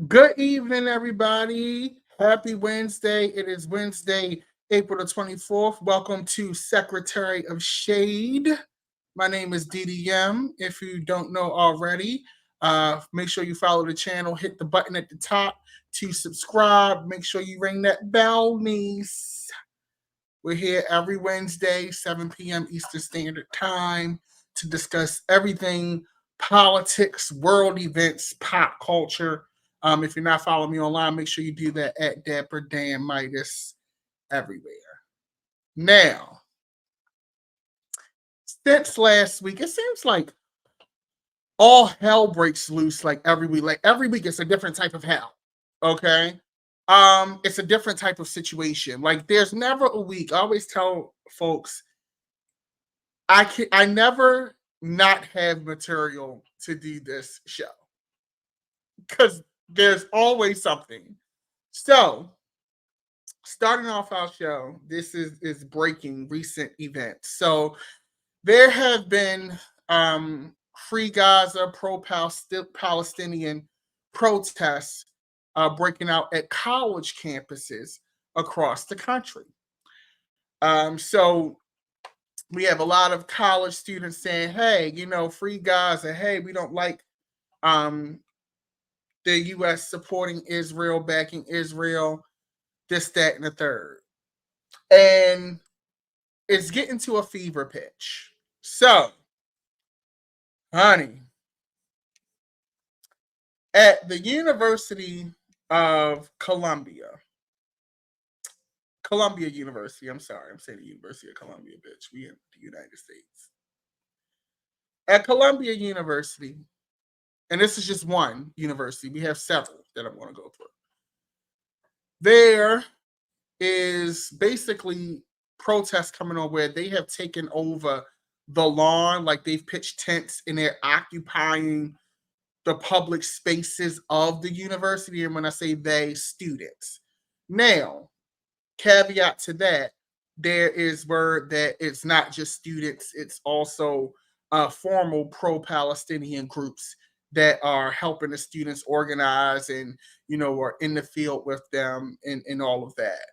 Good evening, everybody. Happy Wednesday. It is Wednesday, April the 24th. Welcome to Secretary of Shade. My name is DDM. If you don't know already, make sure you follow the channel, hit the button at the top to subscribe. Make sure you ring that bell, niece. We're here every Wednesday, 7 p.m. Eastern Standard Time to discuss everything politics, world events, pop culture. If you're not following me online, make sure you do that at Dapper Dan Midas everywhere. Now, since last week, it seems like all hell breaks loose like every week. Like every week it's a different type of hell. Okay. It's a different type of situation. Like there's never a week. I always tell folks I never not have material to do this show because there's always something. So, starting off our show, this is breaking recent events. So, there have been Free Gaza, pro Palestinian protests breaking out at college campuses across the country. So we have a lot of college students saying, "Hey, free Gaza. Hey, we don't like um, the U.S. supporting Israel, backing Israel, this, that, and the third." And it's getting to a fever pitch. So, honey, at the University of Columbia University. I'm sorry, I'm saying the University of Columbia, bitch. We in the United States. At Columbia University, and this is just one university. We have several that I'm going to go through. There is basically protests coming on where they have taken over the lawn, like they've pitched tents and they're occupying the public spaces of the university. And when I say they, students. Now, caveat to that, there is word that it's not just students, it's also formal pro-Palestinian groups that are helping the students organize and are in the field with them and all of that.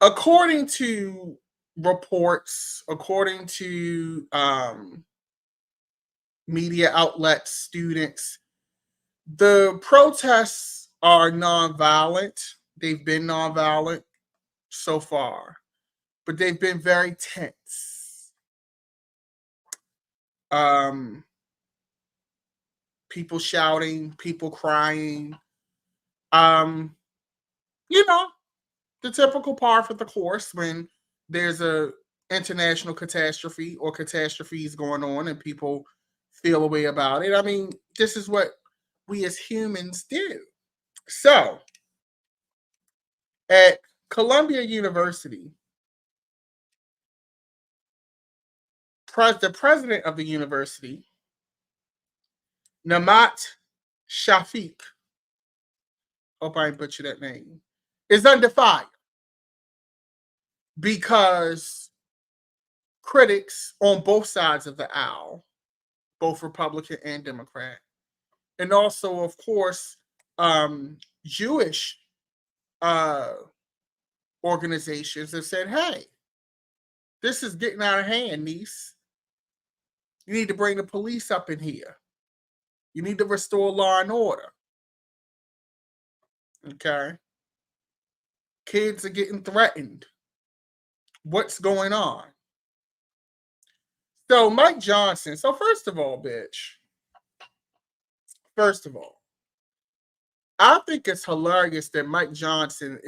According to reports, according to media outlets, students, the protests are nonviolent. They've been nonviolent so far, but they've been very tense. People shouting, people crying. You know, the typical par for the course when there's a international catastrophe or catastrophes going on and people feel a way about it. I mean, this is what we as humans do. So, at Columbia University, the president of the university, Namat Shafiq, hope I butchered that name, is under fire because critics on both sides of the aisle, both Republican and Democrat, and also, of course, Jewish organizations have said, "Hey, this is getting out of hand, niece. You need to bring the police up in here. You need to restore law and order." Okay. Kids are getting threatened. What's going on? So, Mike Johnson. So, first of all, bitch. First of all, I think it's hilarious that Mike Johnson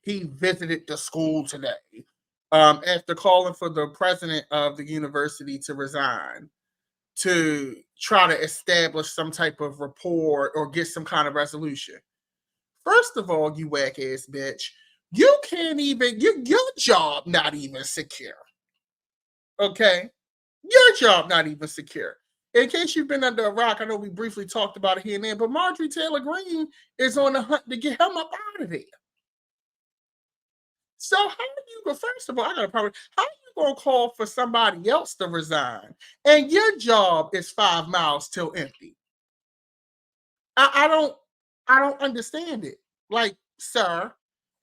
he visited the school today after calling for the president of the university to resign to try to establish some type of rapport or get some kind of resolution. First of all, you whack ass bitch, you can't even your job not even secure. Okay, your job not even secure. In case you've been under a rock, I know we briefly talked about it here and there, but Marjorie Taylor Greene is on the hunt to get him up out of there. So how do you go? First of all, I got a problem. How are you gonna call for somebody else to resign, and your job is 5 miles till empty. I don't understand it. Like, sir,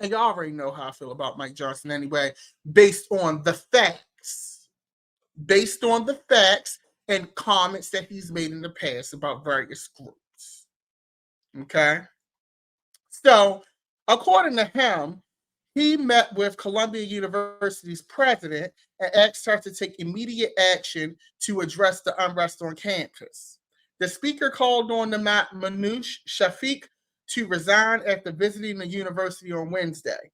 and you already know how I feel about Mike Johnson anyway, based on the facts. Based on the facts and comments that he's made in the past about various groups. Okay? So, according to him, he met with Columbia University's president and asked her to take immediate action to address the unrest on campus. The speaker called on the Manoush Shafiq to resign after visiting the university on Wednesday.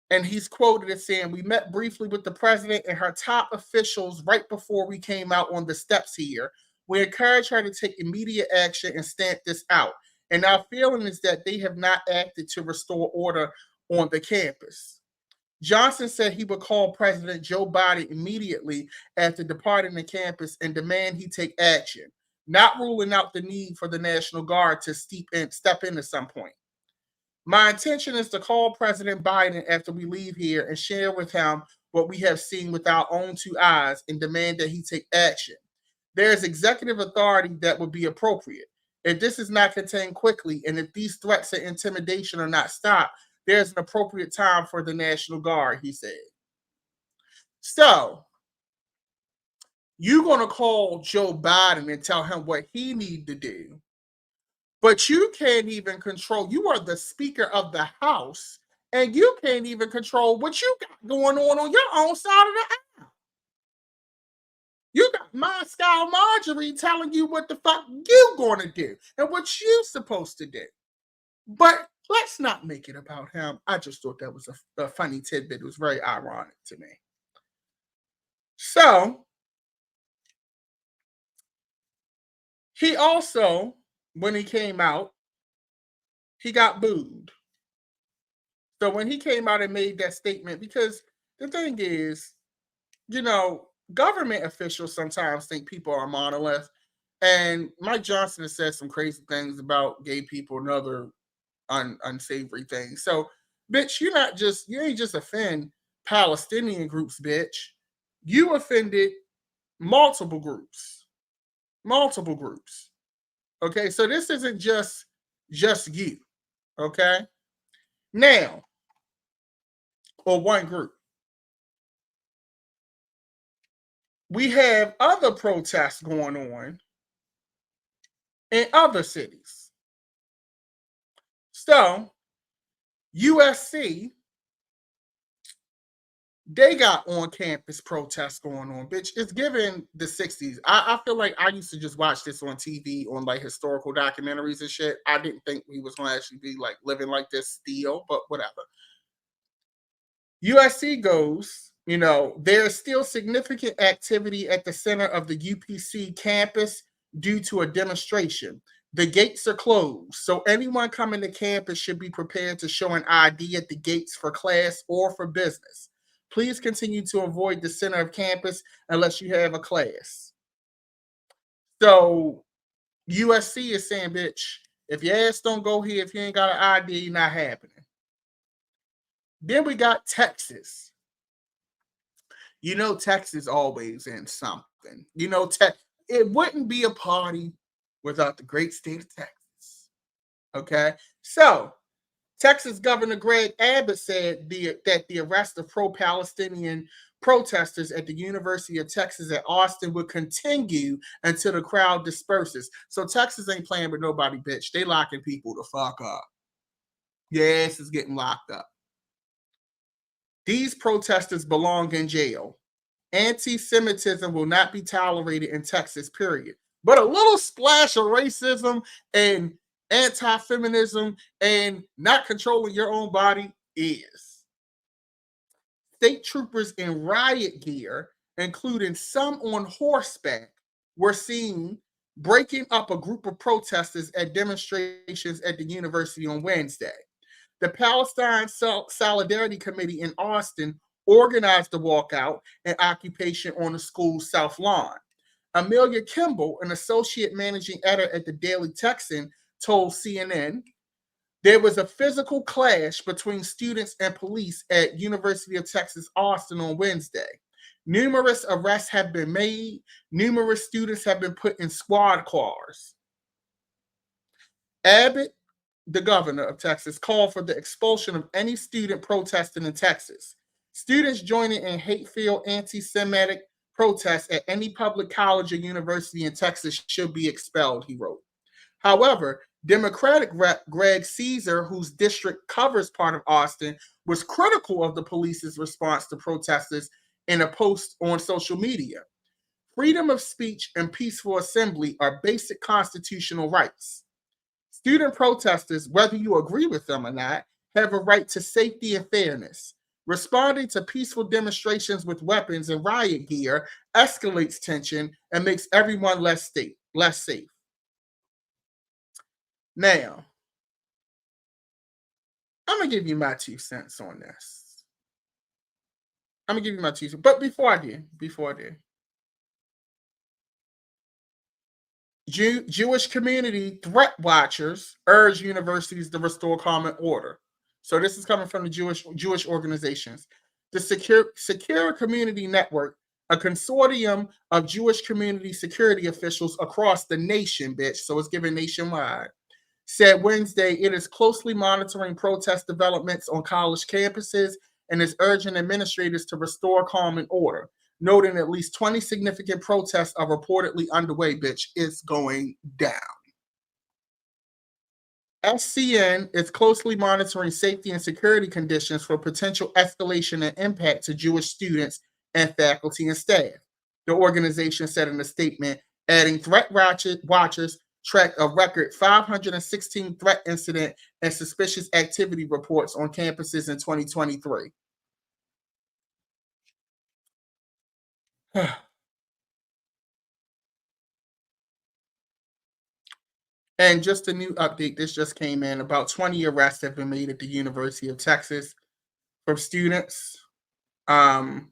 And he's quoted as saying, "We met briefly with the president and her top officials right before we came out on the steps here. We encouraged her to take immediate action and stamp this out. And our feeling is that they have not acted to restore order on the campus." Johnson said he would call President Joe Biden immediately after departing the campus and demand he take action, not ruling out the need for the National Guard to step in at some point. "My intention is to call President Biden after we leave here and share with him what we have seen with our own two eyes and demand that he take action. There is executive authority that would be appropriate. If this is not contained quickly and if these threats and intimidation are not stopped, there's an appropriate time for the National Guard," he said. So, you're going to call Joe Biden and tell him what he needs to do. But you can't even control, you are the Speaker of the House, and you can't even control what you got going on your own side of the aisle. You got Moscow Marjorie telling you what the fuck you gonna do and what you supposed to do. But let's not make it about him. I just thought that was a funny tidbit. It was very ironic to me. So, he also, when he came out, he got booed. So when he came out and made that statement, because the thing is, government officials sometimes think people are monolith. And Mike Johnson has said some crazy things about gay people and other unsavory things. So, bitch, you ain't just offend Palestinian groups, bitch. You offended multiple groups. Multiple groups. Okay, so this isn't just you. Okay? Now, or one group. We have other protests going on in other cities. So, USC, they got on-campus protests going on, bitch. It's given the 60s. I feel like I used to just watch this on TV on like historical documentaries and shit. I didn't think we was going to actually be like living like this still, but whatever. USC goes, there's still significant activity at the center of the UPC campus due to a demonstration. The gates are closed, so anyone coming to campus should be prepared to show an ID at the gates for class or for business. Please continue to avoid the center of campus unless you have a class. So USC is saying, bitch, if your ass don't go here, if you ain't got an ID, not happening. Then we got Texas. Texas always in something. It wouldn't be a party without the great state of Texas. Okay? So, Texas Governor Greg Abbott said that the arrest of pro-Palestinian protesters at the University of Texas at Austin would continue until the crowd disperses. So, Texas ain't playing with nobody, bitch. They locking people the fuck up. Your ass is getting locked up. These protesters belong in jail. Anti-Semitism will not be tolerated in Texas, period. But a little splash of racism and anti-feminism and not controlling your own body is. State troopers in riot gear, including some on horseback, were seen breaking up a group of protesters at demonstrations at the university on Wednesday. The Palestine Solidarity Committee in Austin organized the walkout and occupation on the school's South Lawn. Amelia Kimball, an associate managing editor at the Daily Texan, told CNN, there was a physical clash between students and police at University of Texas Austin on Wednesday. Numerous arrests have been made. Numerous students have been put in squad cars. Abbott, the governor of Texas, called for the expulsion of any student protesting in Texas. Students joining in hate-filled anti-Semitic protests at any public college or university in Texas should be expelled, he wrote. However, Democratic Rep Greg Caesar, whose district covers part of Austin, was critical of the police's response to protesters in a post on social media. Freedom of speech and peaceful assembly are basic constitutional rights. Student protesters, whether you agree with them or not, have a right to safety and fairness. Responding to peaceful demonstrations with weapons and riot gear escalates tension and makes everyone less safe. Now, I'm gonna give you my 2 cents on this. I'm gonna give you my 2 cents. But before I do, Jewish community threat watchers urge universities to restore common order. So this is coming from the Jewish organizations. The Secure Community Network, a consortium of Jewish community security officials across the nation, bitch. So it's given nationwide. Said Wednesday it is closely monitoring protest developments on college campuses and is urging administrators to restore calm and order, noting at least 20 significant protests are reportedly underway, bitch. It's going down. SCN is closely monitoring safety and security conditions for potential escalation and impact to Jewish students and faculty and staff, the organization said in a statement, adding threat watchers tracked a record 516 threat incident and suspicious activity reports on campuses in 2023. And just a new update, this just came in. About 20 arrests have been made at the University of Texas from students. The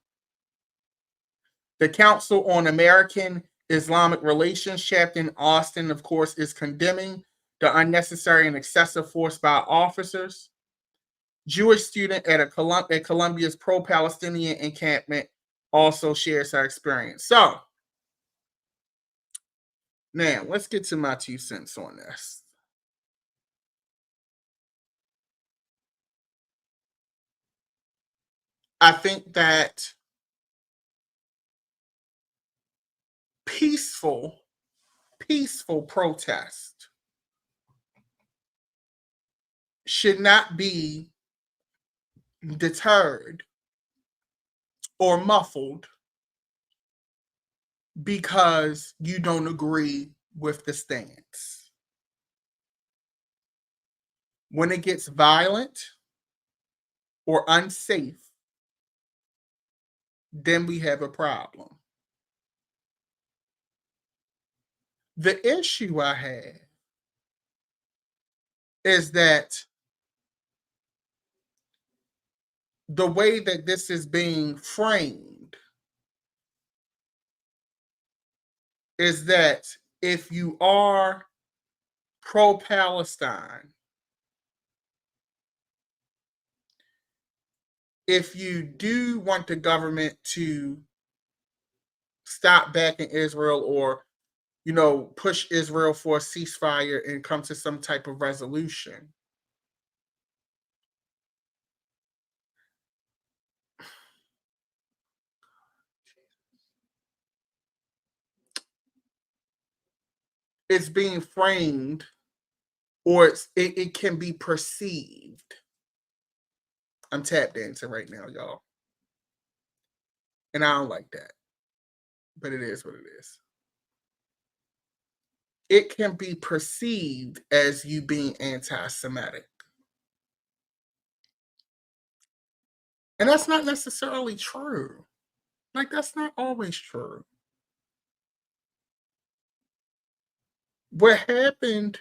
Council on American Islamic Relations chapter in Austin, of course, is condemning the unnecessary and excessive force by officers. Jewish student at Columbia's pro-Palestinian encampment also shares her experience. So, now let's get to my 2 cents on this. I think that peaceful protest should not be deterred or muffled because you don't agree with the stance. When it gets violent or unsafe, then we have a problem. The issue I have is that the way that this is being framed is that if you are pro-Palestine, if you do want the government to stop backing Israel or, push Israel for a ceasefire and come to some type of resolution, it's being framed or it can be perceived. I'm tap dancing right now, y'all. And I don't like that. But it is what it is. It can be perceived as you being anti-Semitic. And that's not necessarily true. Like, that's not always true. What happened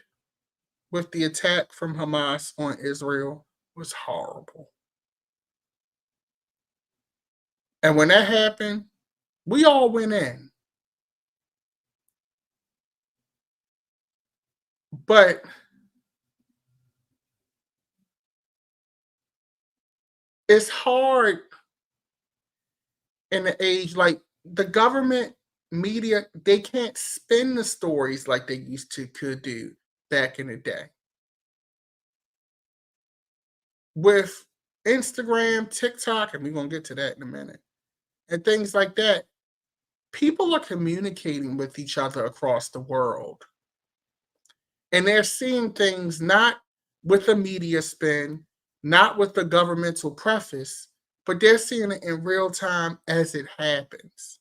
with the attack from Hamas on Israel was horrible. And when that happened, we all went in. But it's hard in the age like the government media, they can't spin the stories like they used to could do back in the day. With Instagram, TikTok, and we're gonna get to that in a minute, and things like that, people are communicating with each other across the world. And they're seeing things not with a media spin, not with the governmental preface, but they're seeing it in real time as it happens.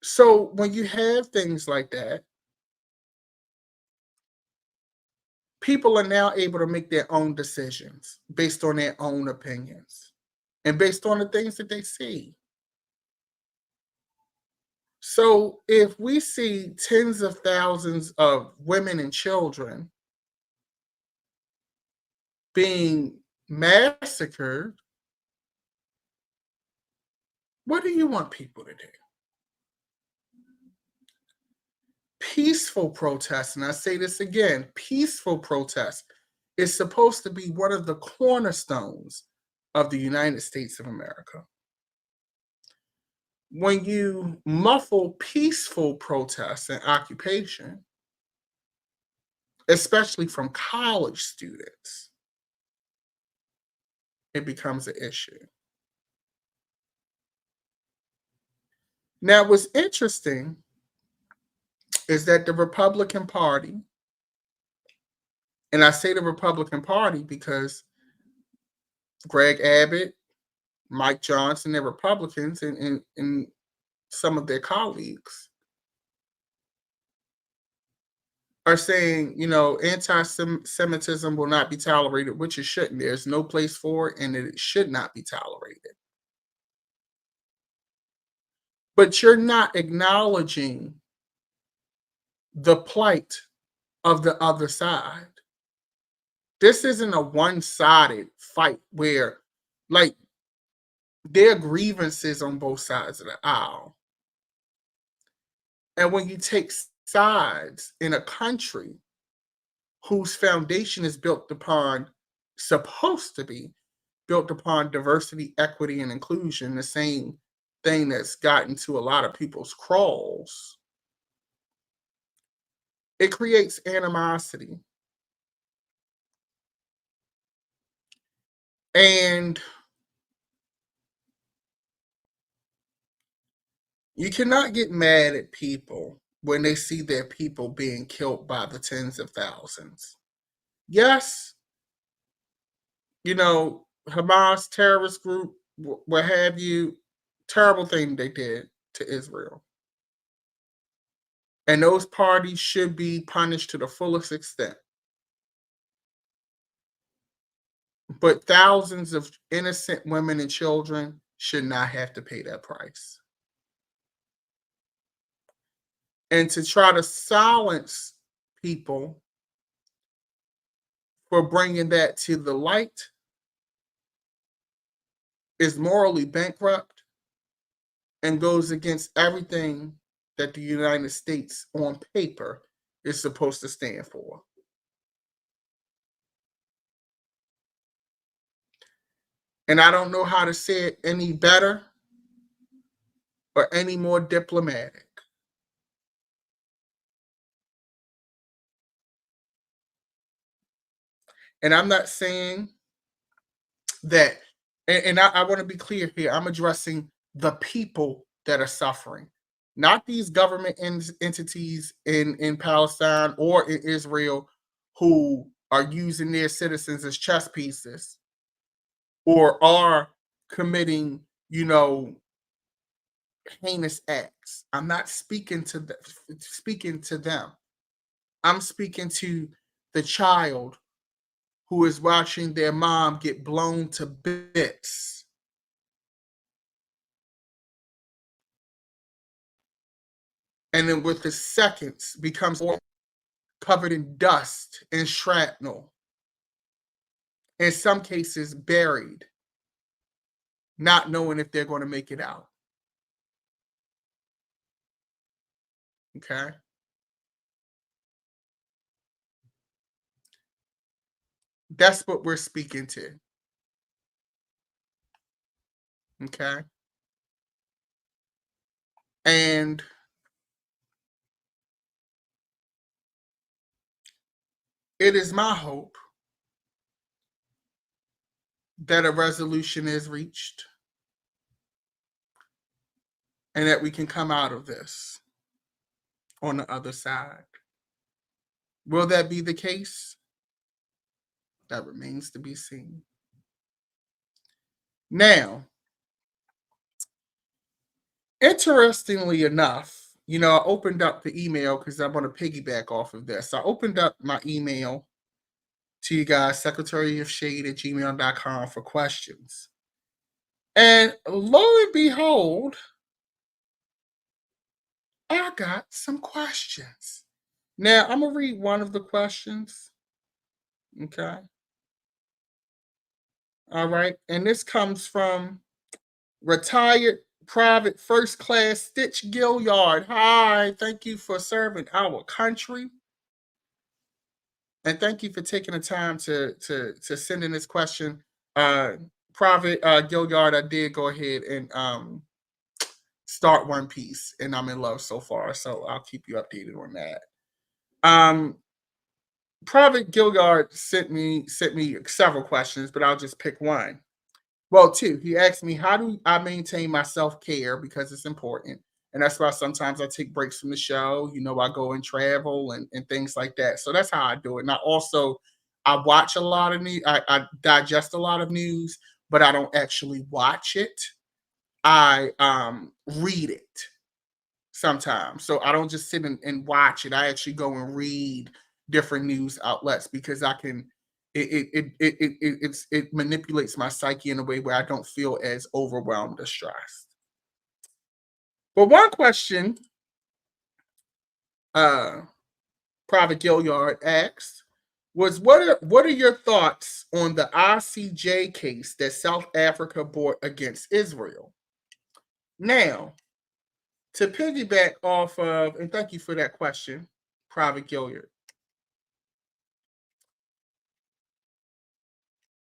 So when you have things like that, people are now able to make their own decisions based on their own opinions and based on the things that they see. So if we see tens of thousands of women and children being massacred, what do you want people to do? Peaceful protest, and I say this again, peaceful protest is supposed to be one of the cornerstones of the United States of America. When you muffle peaceful protests and occupation, especially from college students, it becomes an issue. Now, what's interesting is that the Republican Party, and I say the Republican Party because Greg Abbott, Mike Johnson, they're Republicans, and some of their colleagues are saying, anti-Semitism will not be tolerated, which it shouldn't. There's no place for it, and it should not be tolerated. But you're not acknowledging the plight of the other side. This isn't a one-sided fight where, like, there are grievances on both sides of the aisle. And when you take sides in a country whose foundation is built upon, supposed to be built upon diversity, equity, and inclusion, the same thing that's gotten to a lot of people's crawls, it creates animosity. And you cannot get mad at people when they see their people being killed by the tens of thousands. Yes, Hamas terrorist group, what have you, terrible thing they did to Israel. And those parties should be punished to the fullest extent. But thousands of innocent women and children should not have to pay that price. And to try to silence people for bringing that to the light is morally bankrupt and goes against everything that the United States on paper is supposed to stand for. And I don't know how to say it any better or any more diplomatic. And I'm not saying that, and I want to be clear here, I'm addressing the people that are suffering, not these government entities in Palestine or in Israel who are using their citizens as chess pieces or are committing, heinous acts. I'm not speaking to them. I'm speaking to the child who is watching their mom get blown to bits. And then with the seconds becomes covered in dust and shrapnel. In some cases buried, not knowing if they're going to make it out. Okay? That's what we're speaking to. Okay. And it is my hope that a resolution is reached and that we can come out of this on the other side. Will that be the case? That remains to be seen. Now, interestingly enough, I opened up the email because I want to piggyback off of this. I opened up my email to you guys, secretaryofshade@gmail.com, for questions. And lo and behold, I got some questions. Now, I'm going to read one of the questions. Okay. All right. And this comes from retired private first class Stitch Gilliard. Hi. Thank you for serving our country. And thank you for taking the time to send in this question. Private Gilliard, I did go ahead and start One Piece, and I'm in love so far. So I'll keep you updated on that. Private Gilliard sent me several questions, but I'll just pick one. Well, two. He asked me, how do I maintain my self-care, because it's important. And that's why sometimes I take breaks from the show. I go and travel and things like that. So that's how I do it. And I watch a lot of news. I digest a lot of news, but I don't actually watch it. I read it sometimes. So I don't just sit and watch it. I actually go and read different news outlets because I can it manipulates my psyche in a way where I don't feel as overwhelmed or stressed. But one question Private Gilliard asked was, what are your thoughts on the ICJ case that South Africa brought against Israel? Now, to piggyback off of, and thank you for that question, Private Gilliard.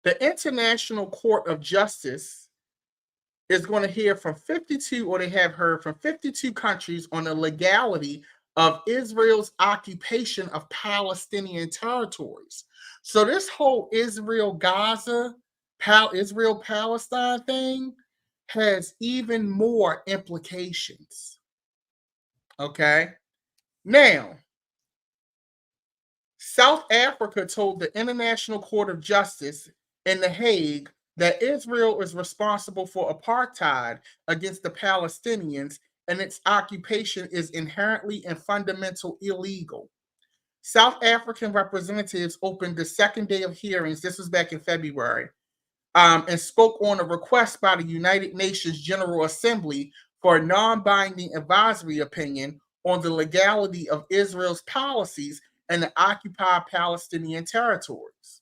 The International Court of Justice is going to hear from 52, or they have heard from 52 countries on the legality of Israel's occupation of Palestinian territories. So this whole Israel-Gaza, Israel-Palestine thing has even more implications. Okay? Now, South Africa told the International Court of Justice in The Hague that Israel is responsible for apartheid against the Palestinians, and its occupation is inherently and fundamentally illegal. South African representatives opened the second day of hearings, this was back in February, and spoke on a request by the United Nations General Assembly for a non-binding advisory opinion on the legality of Israel's policies and the occupied Palestinian territories.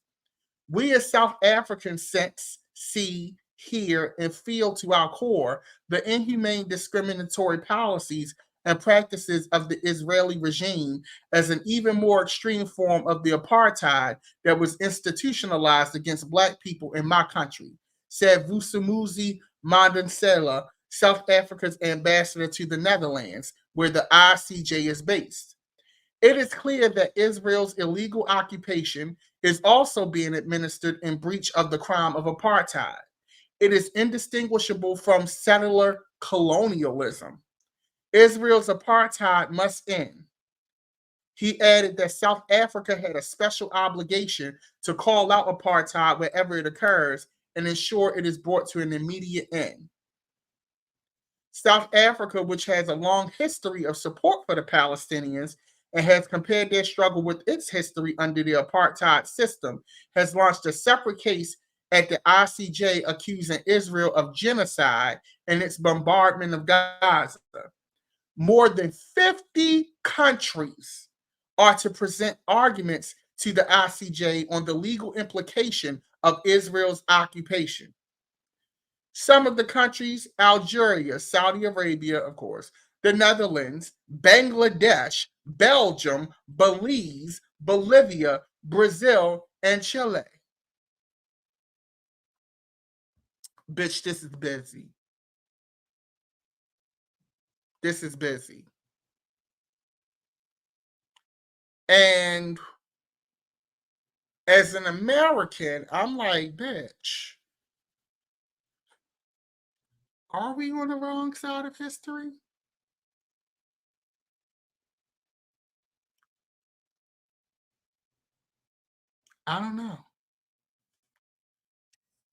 We as South Africans sense, see, hear, and feel to our core the inhumane discriminatory policies and practices of the Israeli regime as an even more extreme form of the apartheid that was institutionalized against Black people in my country, said Vusumuzi Madonsela, South Africa's ambassador to the Netherlands, where the ICJ is based. It is clear that Israel's illegal occupation is also being administered in breach of the crime of apartheid. It is indistinguishable from settler colonialism. Israel's apartheid must end. He added that South Africa had a special obligation to call out apartheid wherever it occurs and ensure it is brought to an immediate end. South Africa, which has a long history of support for the Palestinians and has compared their struggle with its history under the apartheid system, has launched a separate case at the ICJ accusing Israel of genocide and its bombardment of Gaza. More than 50 countries are to present arguments to the ICJ on the legal implication of Israel's occupation. Some of the countries: Algeria, Saudi Arabia, of course, the Netherlands, Bangladesh, Belgium, Belize, Bolivia, Brazil, and Chile. Bitch, this is busy. This is busy. And as an American, I'm like, bitch, are we on the wrong side of history? I don't know.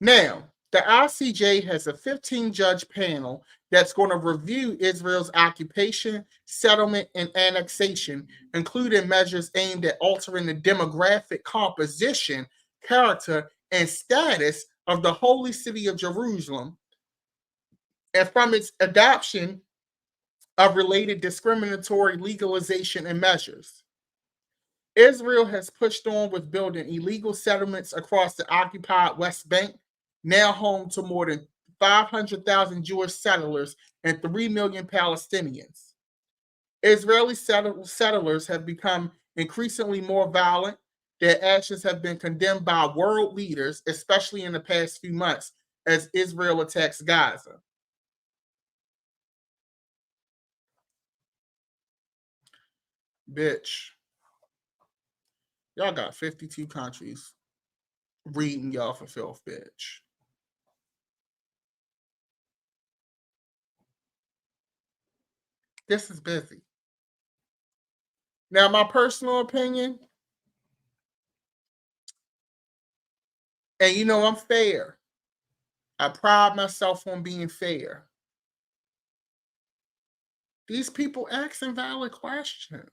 Now, the ICJ has a 15-judge panel that's going to review Israel's occupation, settlement, and annexation, including measures aimed at altering the demographic composition, character, and status of the holy city of Jerusalem, and from its adoption of related discriminatory legalization and measures. Israel has pushed on with building illegal settlements across the occupied West Bank, now home to more than 500,000 Jewish settlers and 3 million Palestinians. Israeli settlers have become increasingly more violent. Their actions have been condemned by world leaders, especially in the past few months, as Israel attacks Gaza. Bitch, y'all got 52 countries reading y'all for filth, bitch. This is busy. Now, my personal opinion, and you know I'm fair. I pride myself on being fair. These people asking valid questions.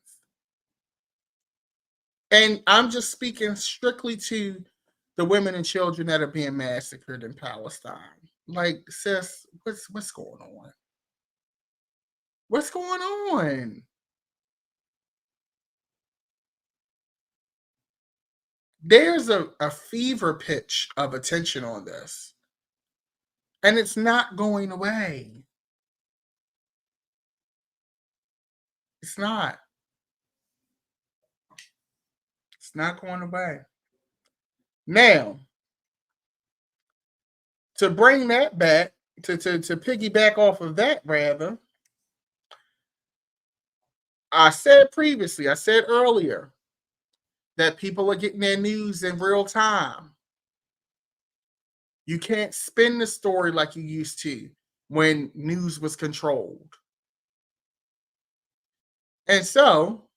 And I'm just speaking strictly to the women and children that are being massacred in Palestine. Like, sis, what's going on? What's going on? There's a fever pitch of attention on this, and it's not going away. It's not. It's not going away. Now, to bring that back, to piggyback off of that, rather, I said earlier, that people are getting their news in real time. You can't spin the story like you used to when news was controlled. And so,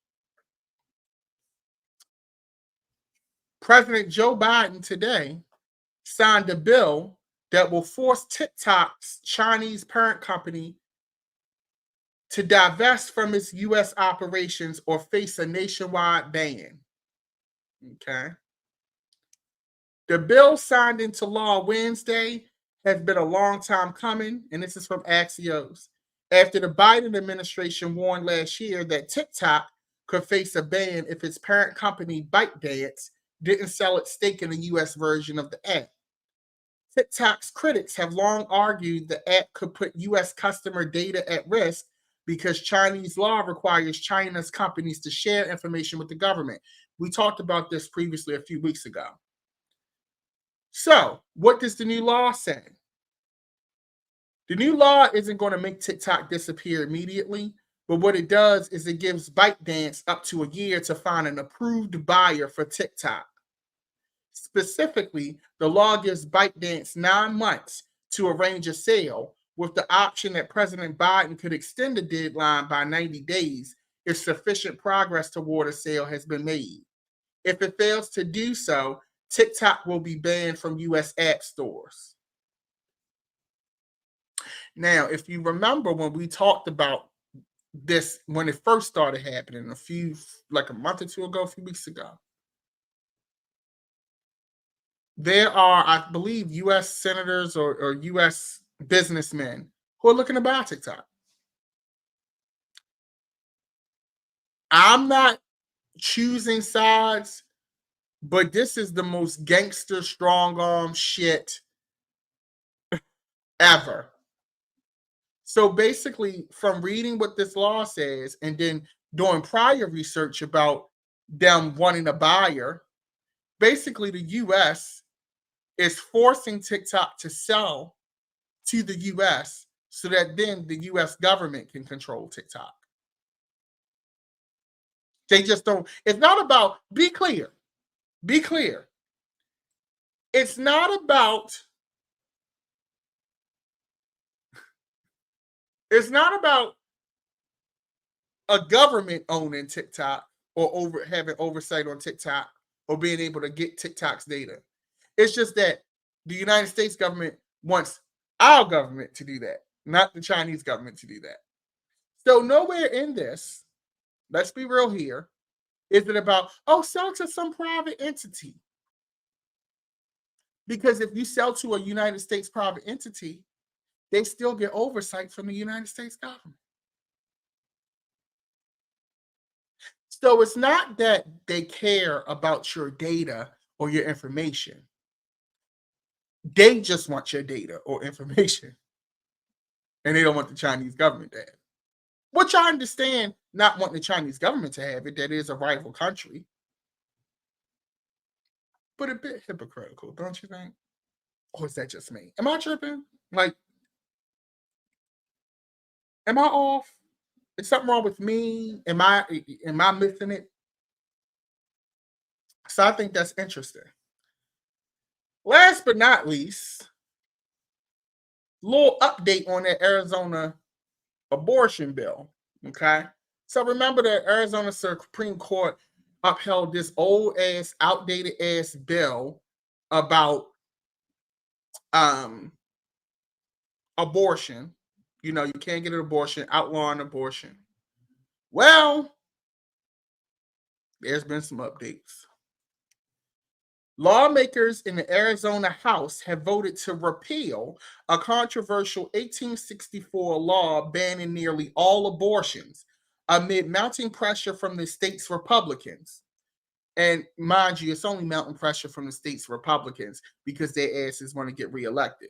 President Joe Biden today signed a bill that will force TikTok's Chinese parent company to divest from its U.S. operations or face a nationwide ban. Okay. The bill signed into law Wednesday has been a long time coming, and this is from Axios. After the Biden administration warned last year that TikTok could face a ban if its parent company, ByteDance, didn't sell its stake in the U.S. version of the app. TikTok's critics have long argued the app could put U.S. customer data at risk because Chinese law requires China's companies to share information with the government. We talked about this previously a few weeks ago. So, what does the new law say? The new law isn't going to make TikTok disappear immediately, but what it does is it gives ByteDance up to a year to find an approved buyer for TikTok. Specifically, the law gives ByteDance 9 months to arrange a sale, with the option that President Biden could extend the deadline by 90 days if sufficient progress toward a sale has been made. If it fails to do so, TikTok will be banned from U.S. app stores. Now, if you remember when we talked about this, when it first started happening, like a month or two ago, a few weeks ago, there are, I believe, U.S. senators or U.S. businessmen who are looking to buy TikTok. I'm not choosing sides, but this is the most gangster strong arm shit ever. So basically, from reading what this law says and then doing prior research about them wanting a buyer, basically the US is forcing TikTok to sell to the US so that then the US government can control TikTok. They just don't. It's not about, be clear. Be clear. It's not about a government owning TikTok or having oversight on TikTok or being able to get TikTok's data. It's just that the United States government wants our government to do that, not the Chinese government to do that. So nowhere in this, let's be real here, is it about, sell to some private entity. Because if you sell to a United States private entity, they still get oversight from the United States government. So it's not that they care about your data or your information. They just want your data or information. And they don't want the Chinese government to have it. Which I understand not wanting the Chinese government to have it. That is a rival country. But a bit hypocritical, don't you think? Or is that just me? Am I tripping? Like, am I off? Is something wrong with me? Am I missing it? So I think that's interesting. Last but not least, little update on that Arizona abortion bill. Okay. So remember that Arizona Supreme Court upheld this old ass, outdated ass bill about abortion. You know, you can't get an abortion, outlawing abortion. Well, there's been some updates. Lawmakers in the Arizona House have voted to repeal a controversial 1864 law banning nearly all abortions amid mounting pressure from the state's Republicans. And mind you, it's only mounting pressure from the state's Republicans because their asses want to get reelected.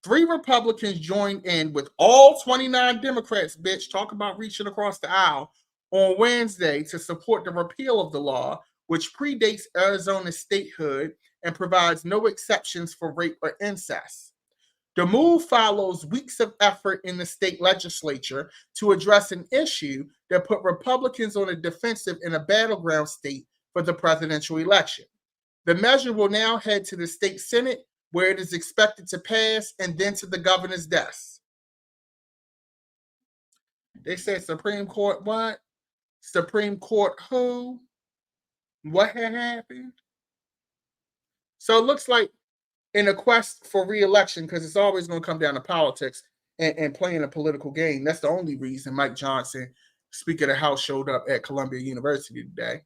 3 Republicans joined in with all 29 Democrats, bitch, talk about reaching across the aisle, on Wednesday to support the repeal of the law, which predates Arizona's statehood and provides no exceptions for rape or incest. The move follows weeks of effort in the state legislature to address an issue that put Republicans on the defensive in a battleground state for the presidential election. The measure will now head to the state Senate, where it is expected to pass, and then to the governor's desk. They said Supreme Court what? Supreme Court who? What had happened? So it looks like in a quest for re-election, because it's always going to come down to politics and playing a political game. That's the only reason Mike Johnson, Speaker of the House, showed up at Columbia University today.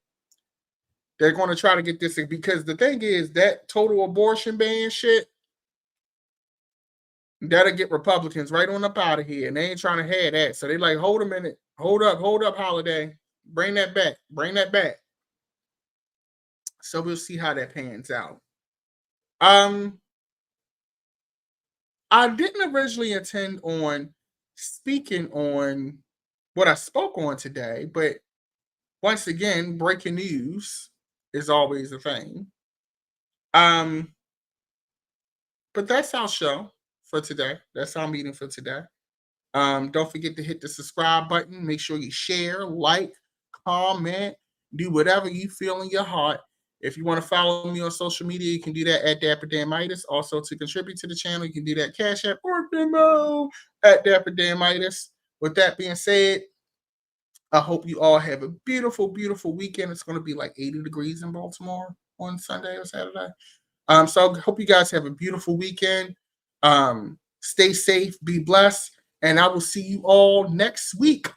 They're going to try to get this, because the thing is that total abortion ban shit, that'll get Republicans right on up out of here, and they ain't trying to have that. So they like, hold a minute, hold up, Holiday, bring that back. So we'll see how that pans out. I didn't originally intend on speaking on what I spoke on today, but once again, breaking news is always a thing. But that's our show for today. That's our meeting for today. Don't forget to hit the subscribe button. Make sure you share, like, comment, do whatever you feel in your heart. If you want to follow me on social media, you can do that at Dapper Dan Midas. Also, to contribute to the channel, you can do that Cash App or Venmo at Dapper Dan Midas. With that being said, I hope you all have a beautiful, beautiful weekend. It's going to be like 80 degrees in Baltimore on Sunday or Saturday. So I hope you guys have a beautiful weekend. Stay safe, be blessed, and I will see you all next week.